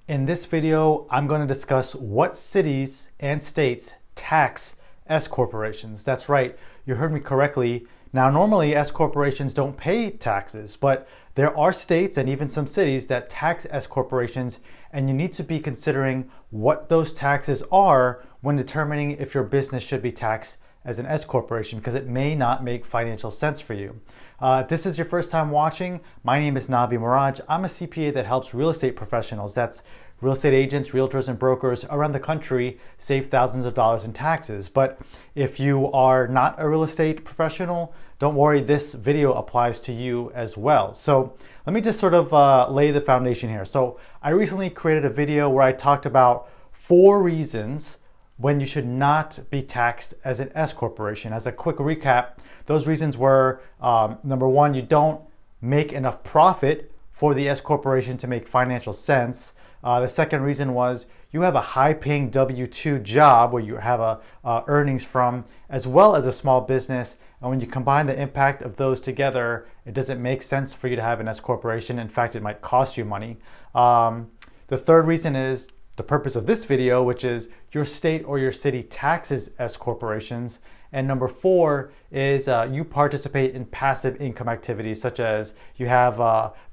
In this video, I'm going to discuss what cities and states tax S corporations. That's right, you heard me correctly. Now, normally S corporations don't pay taxes, but there are states and even some cities that tax S corporations, and you need to be considering what those taxes are when determining if your business should be taxed as an S corporation, because it may not make financial sense for you. If this is your first time watching, my name is Navi Miraj. I'm a CPA that helps real estate professionals, that's real estate agents, realtors, and brokers around the country, save thousands of dollars in taxes. But if you are not a real estate professional, don't worry, this video applies to you as well. So let me just sort of lay the foundation here. So I recently created a video where I talked about 4 reasons when you should not be taxed as an S corporation. As a quick recap, those reasons were, number 1, you don't make enough profit for the S corporation to make financial sense. The second reason was you have a high-paying W-2 job where you have earnings from, as well as a small business. And when you combine the impact of those together, it doesn't make sense for you to have an S corporation. In fact, it might cost you money. The third reason is the purpose of this video, which is your state or your city taxes S corporations. And number 4 is you participate in passive income activities, such as you have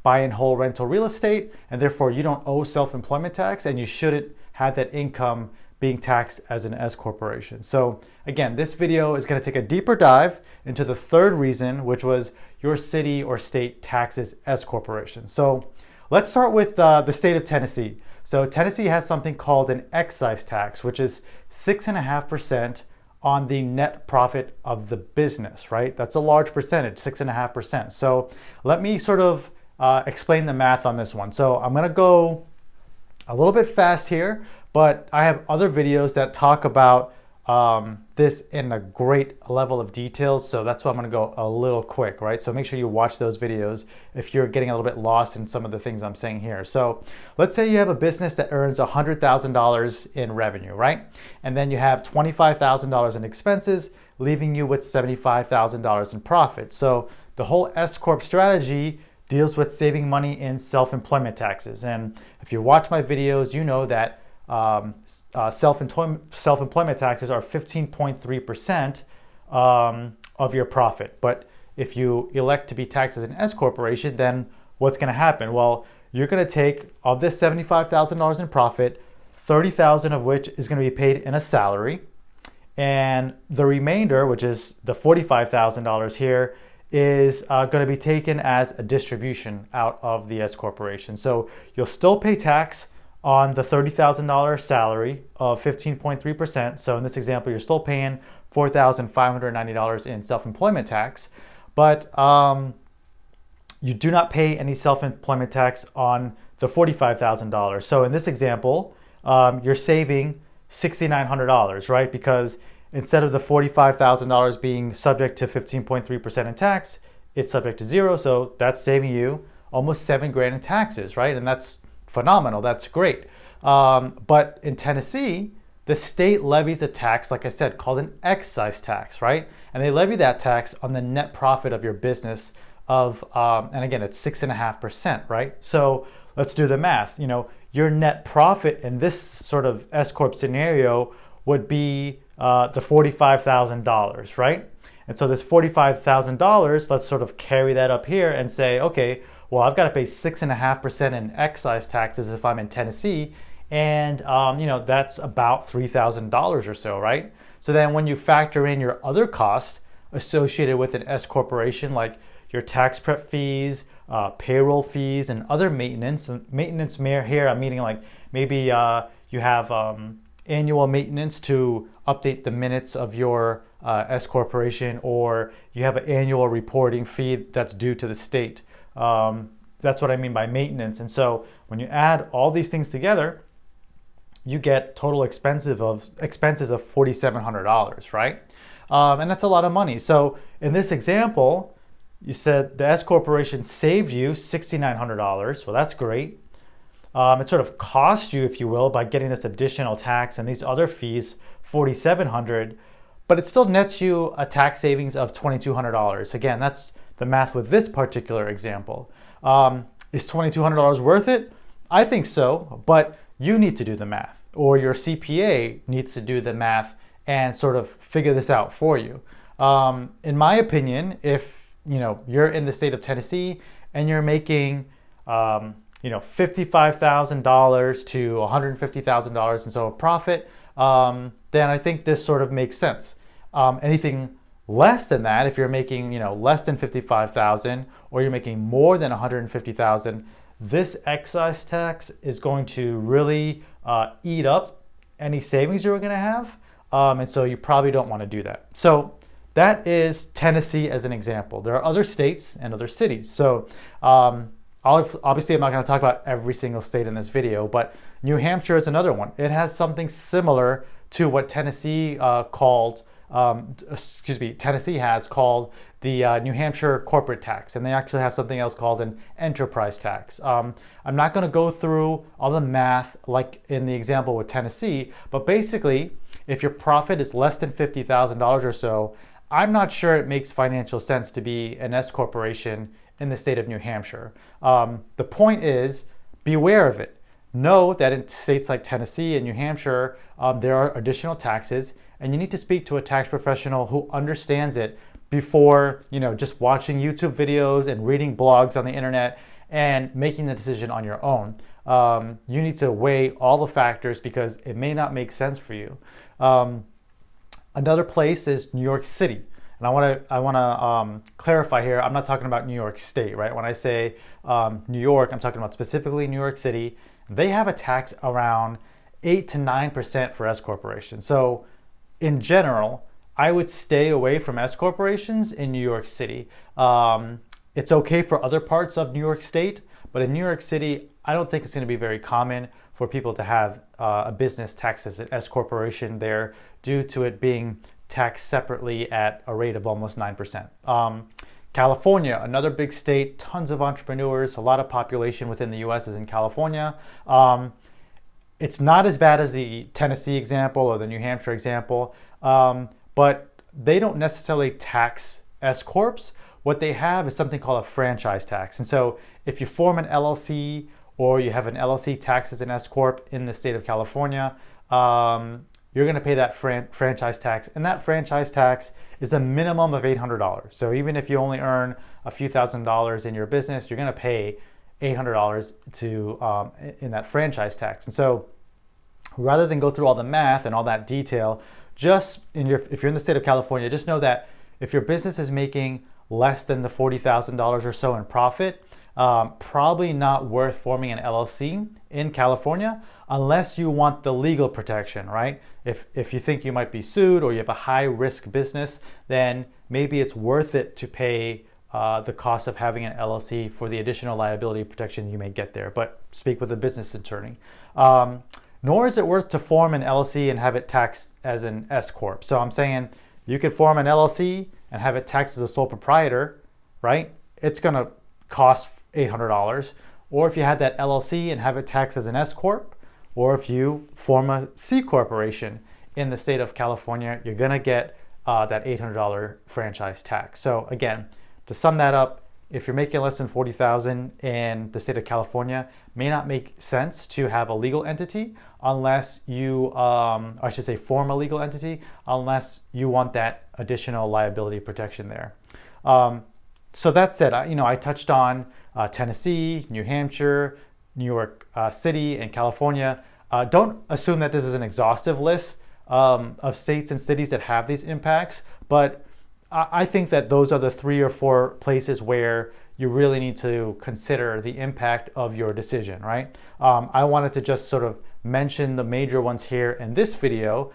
buy and hold rental real estate, and therefore you don't owe self-employment tax, and you shouldn't have that income being taxed as an S corporation. So again, this video is going to take a deeper dive into the third reason, which was your city or state taxes S corporations. So let's start with the state of Tennessee. So Tennessee has something called an excise tax, which is 6.5% on the net profit of the business, right? That's a large percentage, 6.5%. So let me sort of explain the math on this one. So I'm gonna go a little bit fast here, but I have other videos that talk about this in a great level of detail. So that's why I'm gonna go a little quick, right? So make sure you watch those videos if you're getting a little bit lost in some of the things I'm saying here. So let's say you have a business that earns $100,000 in revenue, right? And then you have $25,000 in expenses, leaving you with $75,000 in profit. So the whole S-Corp strategy deals with saving money in self-employment taxes. And if you watch my videos, you know that self-employment taxes are 15.3% of your profit. But if you elect to be taxed as an S corporation, then what's going to happen? Well, you're going to take of this $75,000 in profit, $30,000 of which is going to be paid in a salary, and the remainder, which is the $45,000 here, is going to be taken as a distribution out of the S corporation. So you'll still pay tax on the $30,000 salary of 15.3%. So in this example, you're still paying $4,590 in self-employment tax, but you do not pay any self-employment tax on the $45,000. So in this example, you're saving $6,900, right? Because instead of the $45,000 being subject to 15.3% in tax, it's subject to 0. So that's saving you almost $7,000 in taxes, right? And that's phenomenal, that's great. But in Tennessee, the state levies a tax, like I said, called an excise tax, right? And they levy that tax on the net profit of your business of, and again, it's 6.5%, right? So let's do the math. You know, your net profit in this sort of S-Corp scenario would be the $45,000, right? And so this $45,000, let's sort of carry that up here and say, okay, well, I've got to pay 6.5% in excise taxes if I'm in Tennessee, and you know, that's about $3,000 or so, right? So then when you factor in your other costs associated with an S corporation, like your tax prep fees, payroll fees, and other maintenance here, I'm meaning like maybe you have annual maintenance to update the minutes of your S corporation, or you have an annual reporting fee that's due to the state. That's what I mean by maintenance. And so when you add all these things together, you get total expenses of $4,700, right? And that's a lot of money. So in this example, you said the S corporation saved you $6,900. Well, that's great. It sort of cost you, if you will, by getting this additional tax and these other fees, $4,700, but it still nets you a tax savings of $2,200. Again, that's the math with this particular example. Is $2,200 worth it? I think so, but you need to do the math, or your CPA needs to do the math and sort of figure this out for you. In my opinion, if you're in the state of Tennessee and you're making $55,000 to $150,000 and so of profit, then I think this sort of makes sense. Anything less than that, if you're making less than 55,000 or you're making more than 150,000, this excise tax is going to really eat up any savings you're going to have, and so you probably don't want to do that. So that is Tennessee as an example. There are other states and other cities. So obviously I'm not going to talk about every single state in this video, but New Hampshire is another one. It has something similar to what Tennessee Tennessee has called the New Hampshire corporate tax, and they actually have something else called an enterprise tax. I'm not going to go through all the math like in the example with Tennessee, but basically, if your profit is less than $50,000 or so, I'm not sure it makes financial sense to be an S corporation in the state of New Hampshire. The point is, beware of it. Know that in states like Tennessee and New Hampshire, there are additional taxes, and you need to speak to a tax professional who understands it before just watching YouTube videos and reading blogs on the internet and making the decision on your own. You need to weigh all the factors because it may not make sense for you. Another place is New York City. And I want to clarify here, I'm not talking about New York State, right? When I say New York, I'm talking about specifically New York City. They have a tax around 8 to 9% for S corporations. So in general, I would stay away from S corporations in New York City. It's okay for other parts of New York State, but in New York City, I don't think it's going to be very common for people to have a business taxed as an S corporation there due to it being taxed separately at a rate of almost 9%. California, another big state, tons of entrepreneurs, a lot of population within the US is in California. It's not as bad as the Tennessee example or the New Hampshire example, but they don't necessarily tax S corps. What they have is something called a franchise tax. And so if you form an LLC or you have an LLC taxed as an S corp in the state of California, you're going to pay that franchise tax, and that franchise tax is a minimum of $800. So even if you only earn a few $1,000s in your business, you're going to pay $800 in that franchise tax. And so rather than go through all the math and all that detail, if you're in the state of California, just know that if your business is making less than the $40,000 or so in profit, probably not worth forming an LLC in California unless you want the legal protection, right? If you think you might be sued or you have a high risk business, then maybe it's worth it to pay the cost of having an LLC for the additional liability protection you may get there, but speak with a business attorney. Nor is it worth to form an LLC and have it taxed as an S corp. So I'm saying you could form an LLC and have it taxed as a sole proprietor, right? It's gonna cost $800. Or if you had that LLC and have it taxed as an S corp, or if you form a C corporation in the state of California, you're gonna get that $800 franchise tax. So again, to sum that up, if you're making less than $40,000 in the state of California, may not make sense to have a legal entity unless you, I should say form a legal entity, unless you want that additional liability protection there. So that said, I touched on Tennessee, New Hampshire, New York City, and California. Don't assume that this is an exhaustive list of states and cities that have these impacts, but I think that those are the 3 or 4 places where you really need to consider the impact of your decision, right? I wanted to just sort of mention the major ones here in this video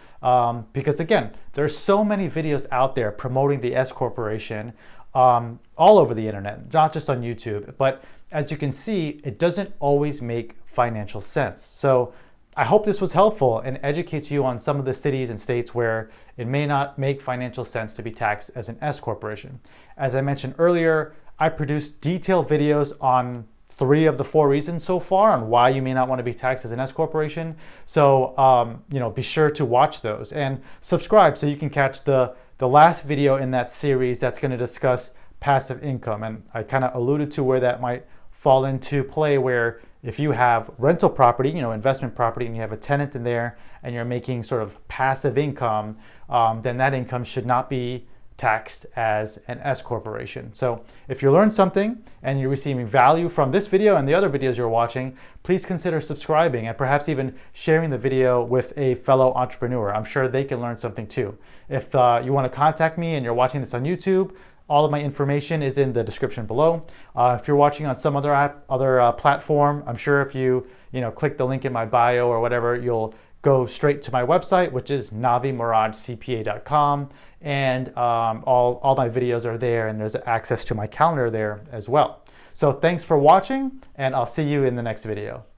because again, there's so many videos out there promoting the S corporation all over the internet, not just on YouTube, but as you can see, it doesn't always make financial sense. So I hope this was helpful and educates you on some of the cities and states where it may not make financial sense to be taxed as an S corporation. As I mentioned earlier, I produced detailed videos on 3 of the 4 reasons so far on why you may not want to be taxed as an S corporation. So, be sure to watch those and subscribe so you can catch the last video in that series that's going to discuss passive income. And I kind of alluded to where that might fall into play where if you have rental property, investment property, and you have a tenant in there and you're making sort of passive income, then that income should not be taxed as an S corporation. So if you learned something and you're receiving value from this video and the other videos you're watching, please consider subscribing and perhaps even sharing the video with a fellow entrepreneur. I'm sure they can learn something too. If you want to contact me and you're watching this on YouTube, all of my information is in the description below. If you're watching on some other platform, I'm sure if you click the link in my bio or whatever, you'll go straight to my website, which is navimirajcpa.com, and all my videos are there, and there's access to my calendar there as well. So thanks for watching, and I'll see you in the next video.